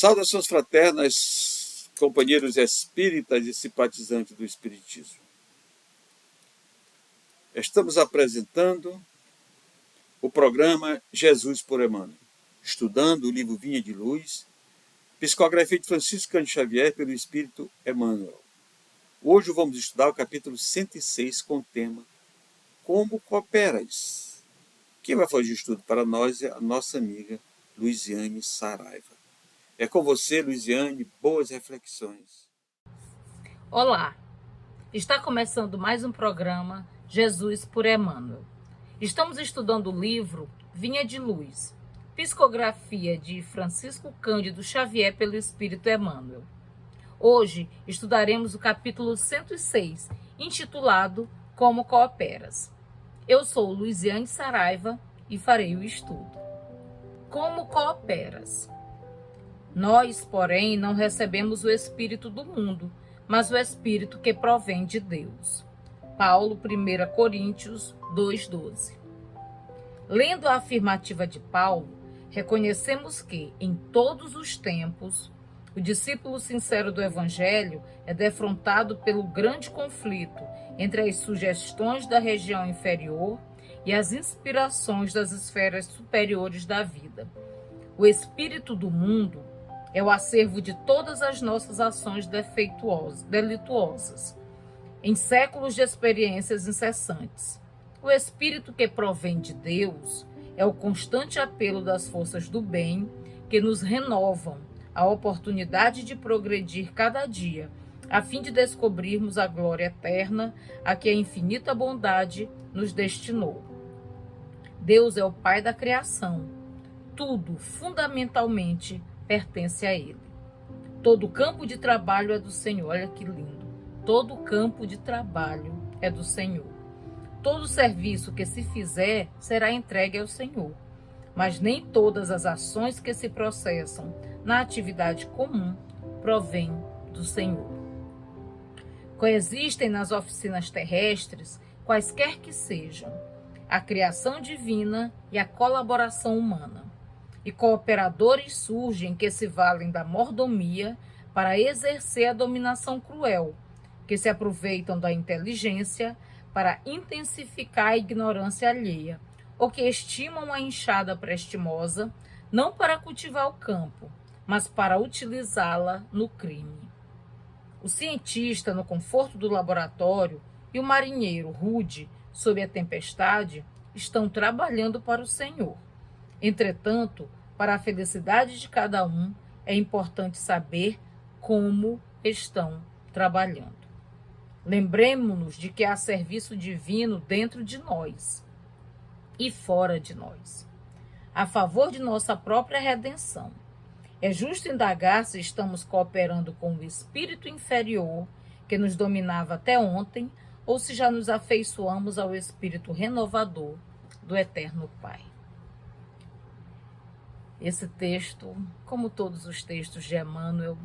Saudações fraternas, companheiros espíritas e simpatizantes do Espiritismo. Estamos apresentando o programa Jesus por Emmanuel, estudando o livro Vinha de Luz, psicografia de Francisco Cândido Xavier pelo Espírito Emmanuel. Hoje vamos estudar o capítulo 106 com o tema Como Cooperas? Quem vai fazer o estudo para nós é a nossa amiga Luiziane Saraiva. É com você, Luiziane, boas reflexões. Olá, está começando mais um programa Jesus por Emmanuel. Estamos estudando o livro Vinha de Luz, psicografia de Francisco Cândido Xavier pelo Espírito Emmanuel. Hoje estudaremos o capítulo 106, intitulado Como Cooperas. Eu sou Luiziane Saraiva e farei o estudo. Como cooperas? Nós, porém, não recebemos o Espírito do mundo, mas o Espírito que provém de Deus. Paulo, 1 Coríntios 2,12. Lendo a afirmativa de Paulo, reconhecemos que, em todos os tempos, o discípulo sincero do Evangelho é defrontado pelo grande conflito entre as sugestões da região inferior e as inspirações das esferas superiores da vida. O espírito do mundo é o acervo de todas as nossas ações delituosas, em séculos de experiências incessantes. O espírito que provém de Deus é o constante apelo das forças do bem que nos renovam a oportunidade de progredir cada dia, a fim de descobrirmos a glória eterna a que a infinita bondade nos destinou. Deus é o Pai da criação. Tudo, fundamentalmente, pertence a Ele. Todo campo de trabalho é do Senhor. Olha que lindo. Todo campo de trabalho é do Senhor. Todo serviço que se fizer será entregue ao Senhor. Mas nem todas as ações que se processam na atividade comum provêm do Senhor. Coexistem nas oficinas terrestres, quaisquer que sejam, a criação divina e a colaboração humana. E cooperadores surgem que se valem da mordomia para exercer a dominação cruel, que se aproveitam da inteligência para intensificar a ignorância alheia, ou que estimam a enxada prestimosa não para cultivar o campo, mas para utilizá-la no crime. O cientista no conforto do laboratório e o marinheiro rude sob a tempestade estão trabalhando para o Senhor. Entretanto, para a felicidade de cada um, é importante saber como estão trabalhando. Lembremos-nos de que há serviço divino dentro de nós e fora de nós, a favor de nossa própria redenção. É justo indagar se estamos cooperando com o espírito inferior que nos dominava até ontem ou se já nos afeiçoamos ao espírito renovador do Eterno Pai. Esse texto, como todos os textos de Emmanuel,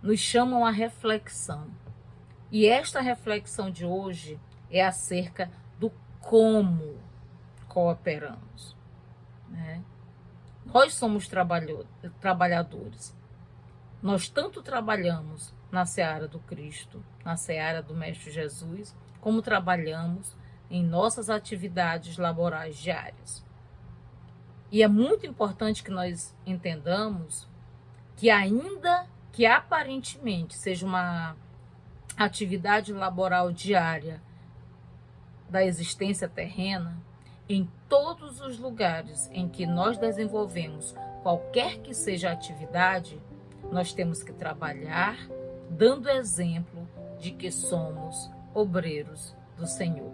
nos chamam à reflexão. E esta reflexão de hoje é acerca do como cooperamos. Né? Nós somos trabalhadores. Nós tanto trabalhamos na seara do Cristo, na seara do Mestre Jesus, como trabalhamos em nossas atividades laborais diárias. E é muito importante que nós entendamos que, ainda que aparentemente seja uma atividade laboral diária da existência terrena, em todos os lugares em que nós desenvolvemos qualquer que seja a atividade, nós temos que trabalhar dando exemplo de que somos obreiros do Senhor.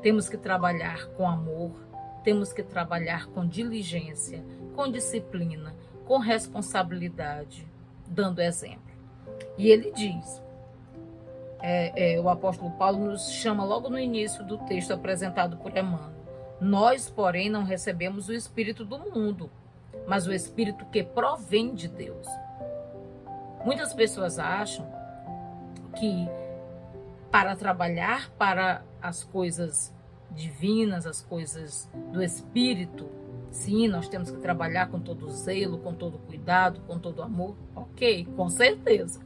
Temos que trabalhar com amor, temos que trabalhar com diligência, com disciplina, com responsabilidade, dando exemplo. E ele diz, o apóstolo Paulo nos chama logo no início do texto apresentado por Emmanuel. Nós, porém, não recebemos o Espírito do mundo, mas o Espírito que provém de Deus. Muitas pessoas acham que para trabalhar para as coisas divinas, as coisas do Espírito, Sim, nós temos que trabalhar com todo zelo, com todo cuidado, com todo amor. Ok, com certeza.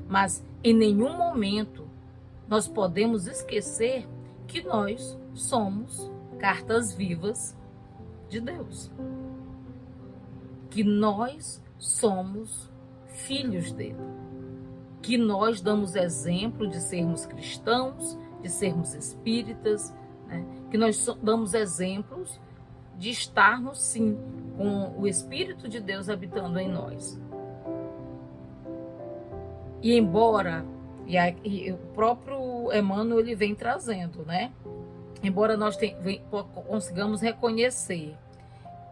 Mas em nenhum momento nós podemos esquecer que nós somos cartas vivas de Deus. Que nós somos filhos dele. Que nós damos exemplo de sermos cristãos, de sermos espíritas, né? Que nós damos exemplos de estarmos, sim, com o Espírito de Deus habitando em nós. E embora, e o próprio Emmanuel ele vem trazendo, né? Embora nós consigamos reconhecer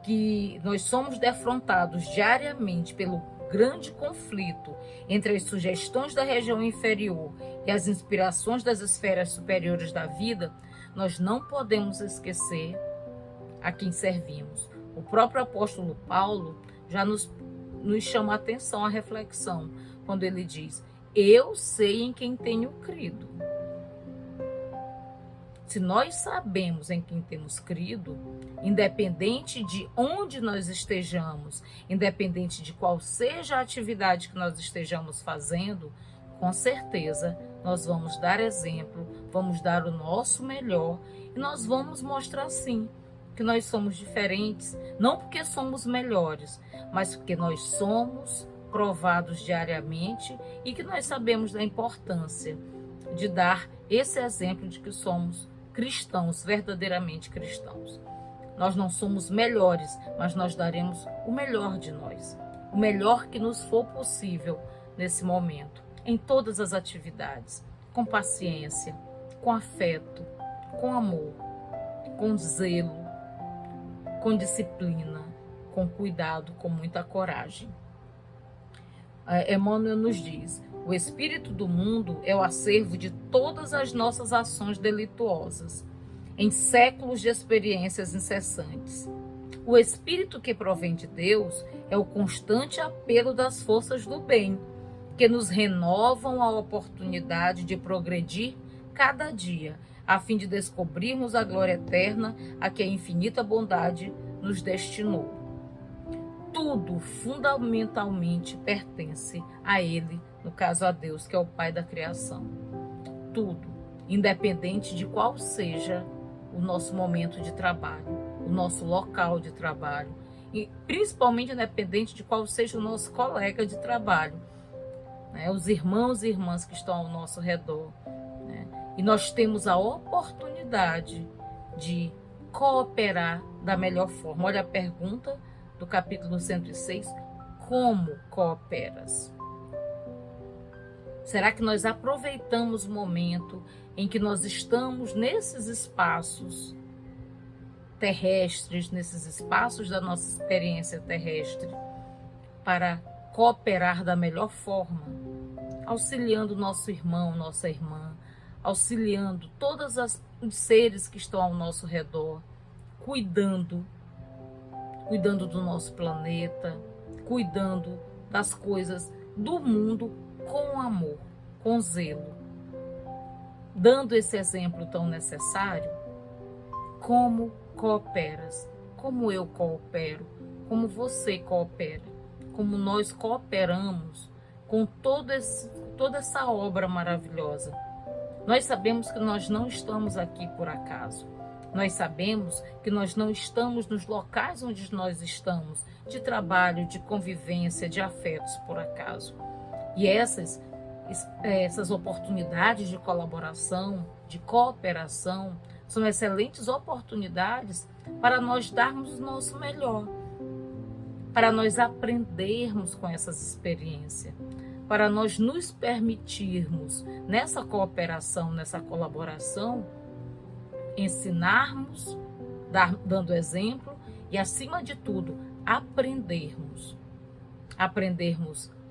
que nós somos defrontados diariamente pelo grande conflito entre as sugestões da região inferior e as inspirações das esferas superiores da vida, nós não podemos esquecer a quem servimos. O próprio apóstolo Paulo já nos chama a atenção, a reflexão, quando ele diz: eu sei em quem tenho crido. Se nós sabemos em quem temos crido, independente de onde nós estejamos, independente de qual seja a atividade que nós estejamos fazendo, com certeza nós vamos dar exemplo, vamos dar o nosso melhor e nós vamos mostrar sim que nós somos diferentes, não porque somos melhores, mas porque nós somos provados diariamente e que nós sabemos da importância de dar esse exemplo de que somos cristãos, verdadeiramente cristãos. Nós não somos melhores, mas nós daremos o melhor de nós, o melhor que nos for possível nesse momento, em todas as atividades, com paciência, com afeto, com amor, com zelo, com disciplina, com cuidado, com muita coragem. Emmanuel nos diz: o espírito do mundo é o acervo de todas as nossas ações delituosas, em séculos de experiências incessantes. O espírito que provém de Deus é o constante apelo das forças do bem, que nos renovam a oportunidade de progredir cada dia, a fim de descobrirmos a glória eterna a que a infinita bondade nos destinou. Tudo fundamentalmente pertence a Ele, no caso a Deus, que é o Pai da criação. Tudo, independente de qual seja o nosso momento de trabalho, o nosso local de trabalho, e principalmente independente de qual seja o nosso colega de trabalho, né? Os irmãos e irmãs que estão ao nosso redor, né? E nós temos a oportunidade de cooperar da melhor forma. Olha a pergunta do capítulo 106, como cooperas? Será que nós aproveitamos o momento em que nós estamos nesses espaços terrestres, nesses espaços da nossa experiência terrestre, para cooperar da melhor forma, auxiliando nosso irmão, nossa irmã, auxiliando todos os seres que estão ao nosso redor, cuidando do nosso planeta, cuidando das coisas do mundo com amor, com zelo, dando esse exemplo tão necessário? Como cooperas? Como eu coopero? Como você coopera? Como nós cooperamos com toda essa obra maravilhosa? Nós sabemos que nós não estamos aqui por acaso. Nós sabemos que nós não estamos nos locais onde nós estamos, de trabalho, de convivência, de afetos, por acaso. E essas oportunidades de colaboração, de cooperação, são excelentes oportunidades para nós darmos o nosso melhor, para nós aprendermos com essas experiências, para nós nos permitirmos, nessa cooperação, nessa colaboração, ensinarmos, dando exemplo e, acima de tudo, aprendermos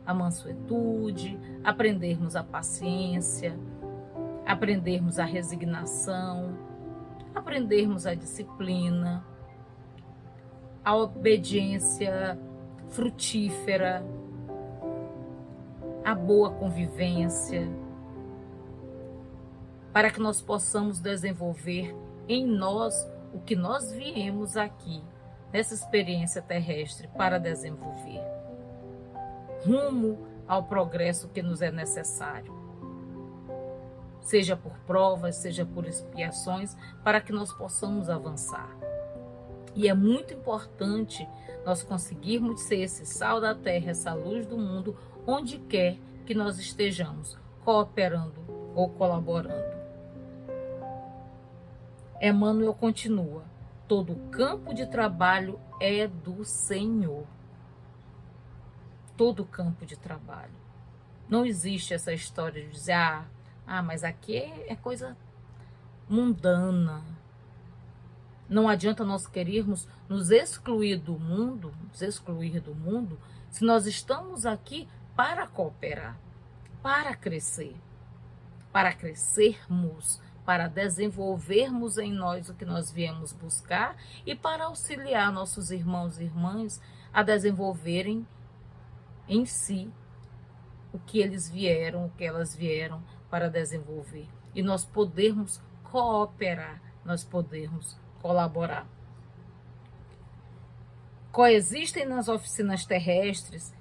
a mansuetude, aprendermos a paciência, aprendermos a resignação, aprendermos a disciplina, a obediência frutífera, a boa convivência, para que nós possamos desenvolver em nós o que nós viemos aqui nessa experiência terrestre para desenvolver, rumo ao progresso que nos é necessário, seja por provas, seja por expiações, para que nós possamos avançar. E é muito importante nós conseguirmos ser esse sal da terra, essa luz do mundo, onde quer que nós estejamos, cooperando ou colaborando. Emmanuel continua: todo campo de trabalho é do Senhor. Todo campo de trabalho. Não existe essa história de dizer, mas aqui é coisa mundana. Não adianta nós querermos nos excluir do mundo, se nós estamos aqui para cooperar, para crescermos, para desenvolvermos em nós o que nós viemos buscar e para auxiliar nossos irmãos e irmãs a desenvolverem em si o que eles vieram, o que elas vieram para desenvolver. E nós podermos cooperar, nós podermos colaborar. Coexistem nas oficinas terrestres,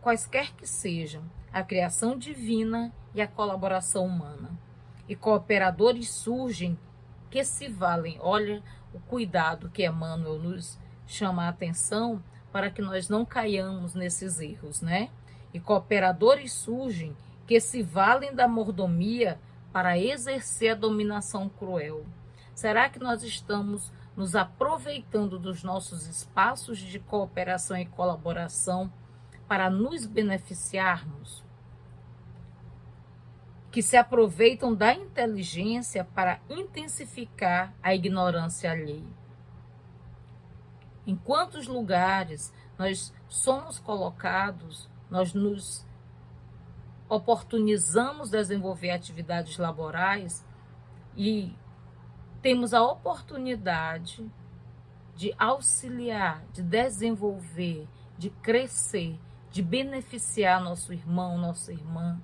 quaisquer que sejam, a criação divina e a colaboração humana. E cooperadores surgem que se valem. Olha o cuidado que Emmanuel nos chama a atenção para que nós não caiamos nesses erros, né? E cooperadores surgem que se valem da mordomia para exercer a dominação cruel. Será que nós estamos nos aproveitando dos nossos espaços de cooperação e colaboração para nos beneficiarmos? Que se aproveitam da inteligência para intensificar a ignorância alheia. Em quantos lugares nós somos colocados, nós nos oportunizamos desenvolver atividades laborais e temos a oportunidade de auxiliar, de desenvolver, de crescer, de beneficiar nosso irmão, nossa irmã,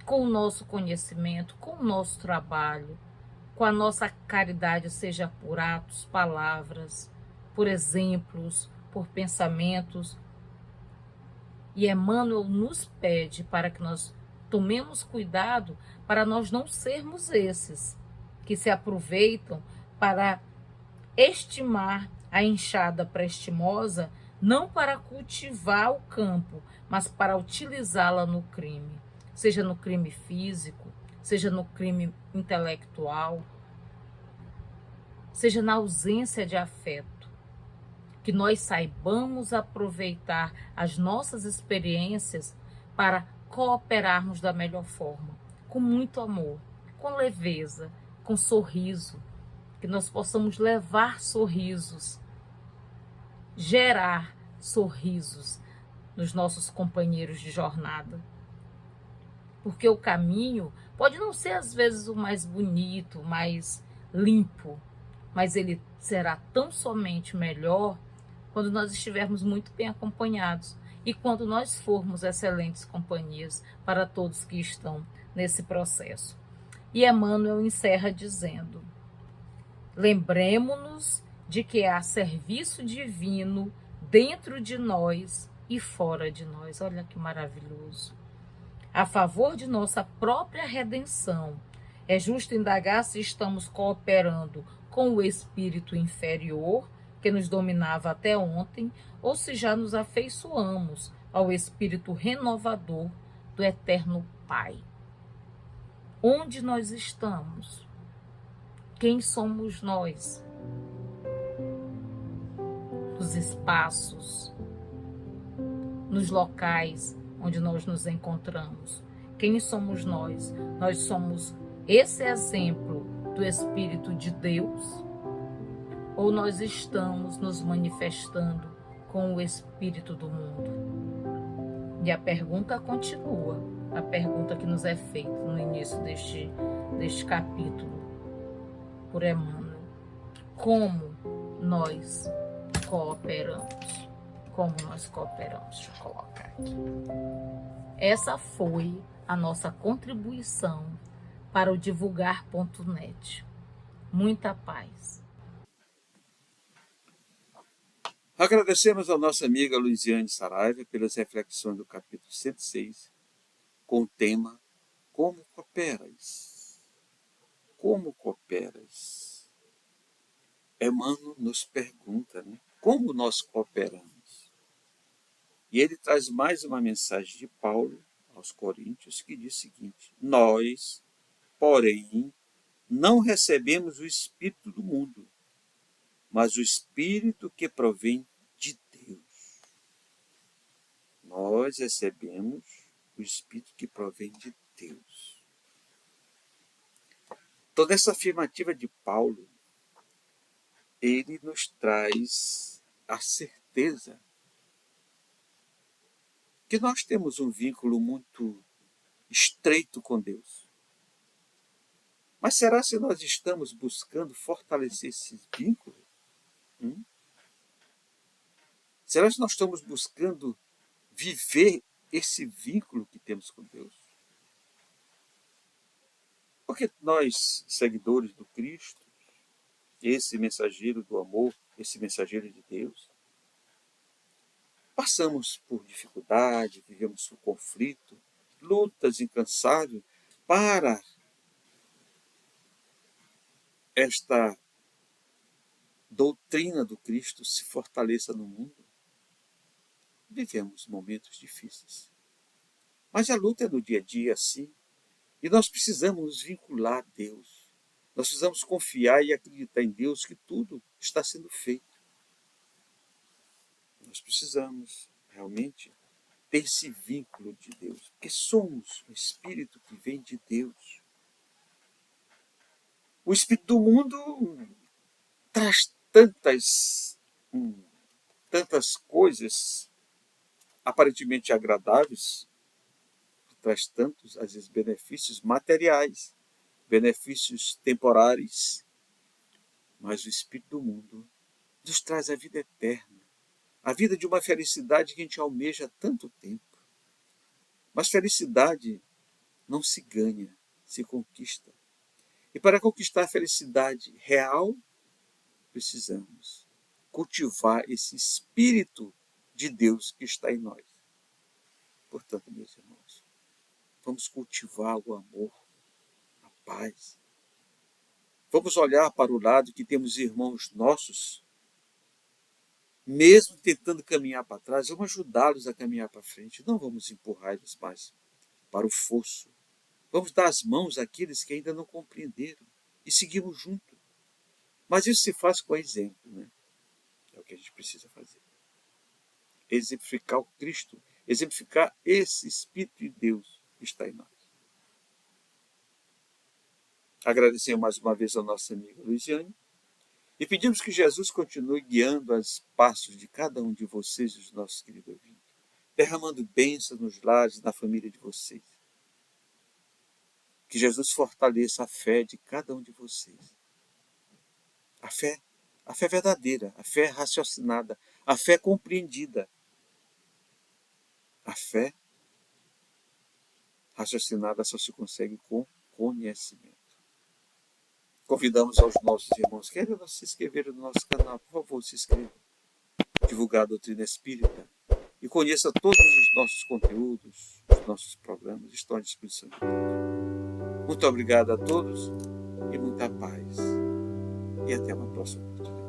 com o nosso conhecimento, com o nosso trabalho, com a nossa caridade, seja por atos, palavras, por exemplos, por pensamentos. E Emmanuel nos pede para que nós tomemos cuidado para nós não sermos esses que se aproveitam para estimar a enxada prestimosa, não para cultivar o campo, mas para utilizá-la no crime. Seja no crime físico, seja no crime intelectual, seja na ausência de afeto. Que nós saibamos aproveitar as nossas experiências para cooperarmos da melhor forma, com muito amor, com leveza, com sorriso, que nós possamos levar sorrisos, gerar sorrisos nos nossos companheiros de jornada. Porque o caminho pode não ser às vezes o mais bonito, mais limpo, mas ele será tão somente melhor quando nós estivermos muito bem acompanhados e quando nós formos excelentes companhias para todos que estão nesse processo. E Emmanuel encerra dizendo: lembremo-nos de que há serviço divino dentro de nós e fora de nós. Olha que maravilhoso. A favor de nossa própria redenção, é justo indagar se estamos cooperando com o espírito inferior que nos dominava até ontem, ou se já nos afeiçoamos ao espírito renovador do eterno Pai. Onde nós estamos? Quem somos nós? Nos espaços, nos locais onde nós nos encontramos. Quem somos nós? Nós somos esse exemplo do Espírito de Deus? Ou nós estamos nos manifestando com o Espírito do mundo? E a pergunta continua, a pergunta que nos é feita no início deste capítulo por Emmanuel. Como nós cooperamos? Como nós cooperamos? Deixa eu colocar aqui. Essa foi a nossa contribuição para o divulgar.net. Muita paz. Agradecemos a nossa amiga Luiziane Saraiva pelas reflexões do capítulo 106, com o tema Como cooperas? Como cooperas? Emmanuel nos pergunta, né? Como nós cooperamos? E ele traz mais uma mensagem de Paulo aos Coríntios que diz o seguinte: nós, porém, não recebemos o Espírito do mundo, mas o Espírito que provém de Deus. Nós recebemos o Espírito que provém de Deus. Toda essa afirmativa de Paulo, ele nos traz a certeza que nós temos um vínculo muito estreito com Deus. Mas será se nós estamos buscando fortalecer esse vínculo? Será que nós estamos buscando viver esse vínculo que temos com Deus? Porque nós, seguidores do Cristo, esse mensageiro do amor, esse mensageiro de Deus, passamos por dificuldade, vivemos por conflito, lutas incansáveis para esta doutrina do Cristo se fortaleça no mundo. Vivemos momentos difíceis. Mas a luta é no dia a dia, sim. E nós precisamos nos vincular a Deus. Nós precisamos confiar e acreditar em Deus que tudo está sendo feito. Nós precisamos realmente ter esse vínculo de Deus, porque somos o Espírito que vem de Deus. O Espírito do mundo traz tantas coisas aparentemente agradáveis, traz tantos, às vezes, benefícios materiais, benefícios temporários, mas o Espírito do mundo nos traz a vida eterna, a vida de uma felicidade que a gente almeja há tanto tempo. Mas felicidade não se ganha, se conquista. E para conquistar a felicidade real, precisamos cultivar esse Espírito de Deus que está em nós. Portanto, meus irmãos, vamos cultivar o amor, a paz. Vamos olhar para o lado que temos irmãos nossos, mesmo tentando caminhar para trás, vamos ajudá-los a caminhar para frente. Não vamos empurrá-los mais para o fosso. Vamos dar as mãos àqueles que ainda não compreenderam e seguimos juntos. Mas isso se faz com exemplo, né? É o que a gente precisa fazer. Exemplificar o Cristo, exemplificar esse Espírito de Deus que está em nós. Agradecemos mais uma vez a nossa amiga Luiziane e pedimos que Jesus continue guiando os passos de cada um de vocês e dos nossos queridos ouvintes, derramando bênçãos nos lares, na família de vocês. Que Jesus fortaleça a fé de cada um de vocês. A fé verdadeira, a fé raciocinada, a fé compreendida. A fé raciocinada só se consegue com conhecimento. Convidamos aos nossos irmãos que ainda não se inscreveram no nosso canal, por favor, se inscrevam. Divulgar a doutrina espírita e conheça todos os nossos conteúdos, os nossos programas, estão à disposição de todos. Muito obrigado a todos e muita paz. E até uma próxima oportunidade.